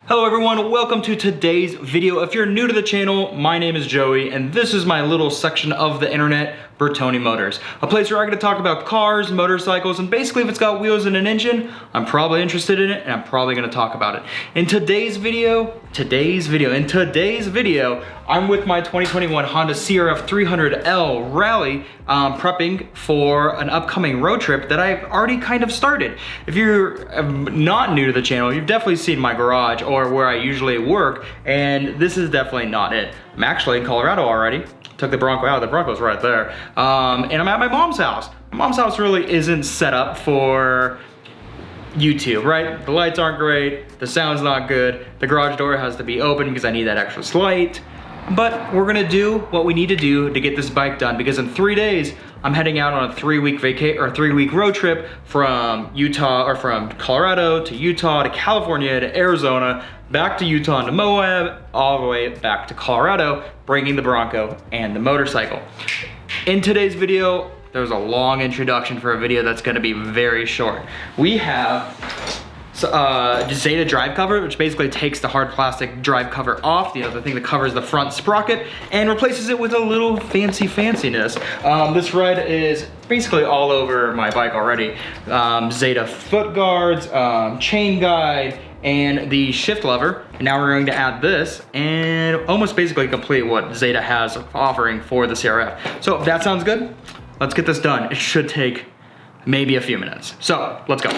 Hello everyone, welcome to today's video. If you're new to the channel, my name is Joey, and this is my little section of the internet, Burtoni Motors. A place where I get to talk about cars, motorcycles, and basically if it's got wheels and an engine, I'm probably interested in it, and I'm probably gonna talk about it. In today's video, I'm with my 2021 Honda CRF300L Rally, prepping for an upcoming road trip that I've already kind of started. If you're not new to the channel, you've definitely seen my garage or where I usually work, and this is definitely not it. I'm actually in Colorado already. Took the Bronco out, the Bronco's right there. And I'm at my mom's house. My mom's house really isn't set up for YouTube, right? The lights aren't great, the sound's not good, the garage door has to be open because I need that extra light. But we're gonna do what we need to do to get this bike done, because in 3 days, I'm heading out on a 3-week road trip from Utah, or from Colorado to Utah to California to Arizona, back to Utah to Moab, all the way back to Colorado, bringing the Bronco and the motorcycle. In today's video, there's a long introduction for a video that's gonna be very short. We have Zeta drive cover, which basically takes the hard plastic drive cover off, the thing that covers the front sprocket, and replaces it with a little fanciness. This red is basically all over my bike already. Zeta foot guards, chain guide, and the shift lever. And now we're going to add this and almost basically complete what Zeta has offering for the CRF. So if that sounds good, let's get this done. It should take maybe a few minutes. So let's go.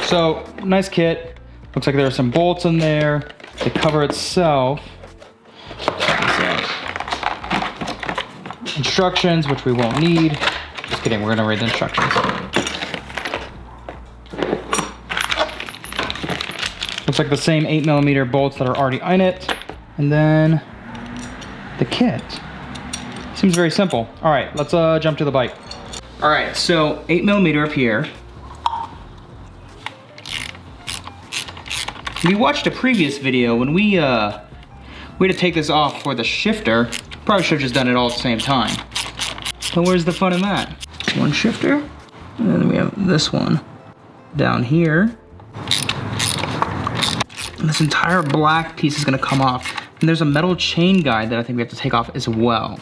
So, nice kit. Looks like there are some bolts in there. The cover itself. Instructions, which we won't need. Just kidding, we're gonna read the instructions. Looks like the same 8mm bolts that are already in it. And then the kit. Seems very simple. All right, let's jump to the bike. All right, so 8mm up here. We watched a previous video when we had to take this off for the shifter. Probably should have just done it all at the same time. So where's the fun in that? One shifter, and then we have this one down here. And this entire black piece is gonna come off. And there's a metal chain guide that I think we have to take off as well.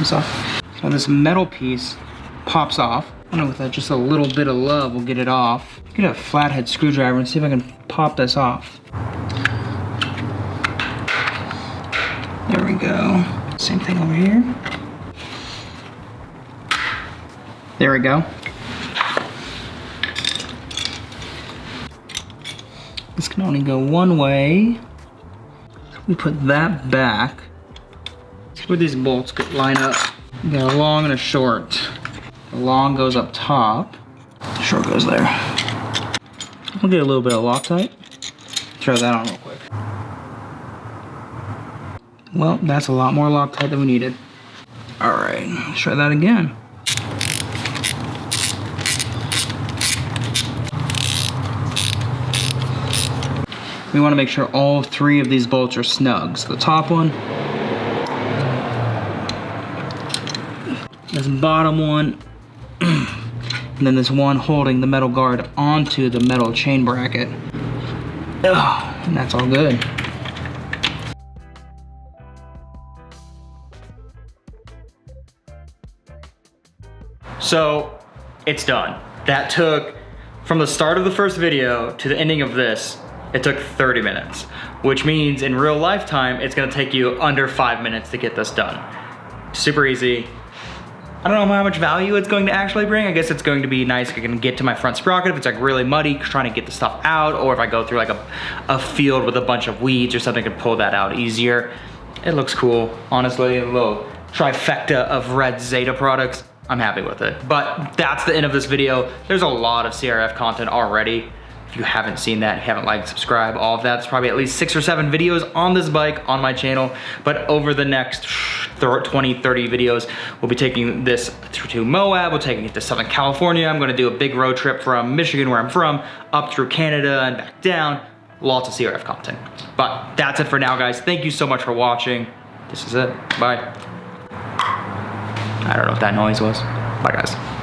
So this metal piece pops off. I don't know, with just a little bit of love, we'll get it off. Get a flathead screwdriver and see if I can pop this off. There we go. Same thing over here. There we go. This can only go one way. We put that back. See where these bolts could line up. We got a long and a short. The long goes up top, the short goes there. We'll get a little bit of Loctite. Throw that on real quick. Well, that's a lot more Loctite than we needed. All right, let's try that again. We want to make sure all 3 of these bolts are snug. So the top one, this bottom one, and then this one holding the metal guard onto the metal chain bracket. Ugh, and that's all good. So, it's done. That took, from the start of the first video to the ending of this, it took 30 minutes. Which means in real lifetime, it's gonna take you under 5 minutes to get this done. Super easy. I don't know how much value it's going to actually bring. I guess it's going to be nice if I can get to my front sprocket if it's like really muddy, trying to get the stuff out, or if I go through like a field with a bunch of weeds or something, I can pull that out easier. It looks cool, honestly. A little trifecta of red Zeta products. I'm happy with it. But that's the end of this video. There's a lot of CRF content already. If you haven't seen that, haven't liked, subscribe, all of that, it's probably at least 6 or 7 videos on this bike on my channel. But over the next 20, 30 videos, we'll be taking this to Moab, we're taking it to Southern California. I'm gonna do a big road trip from Michigan, where I'm from, up through Canada and back down. Lots of CRF content. But that's it for now, guys. Thank you so much for watching. this is it. Bye. I don't know what that noise was. Bye, guys.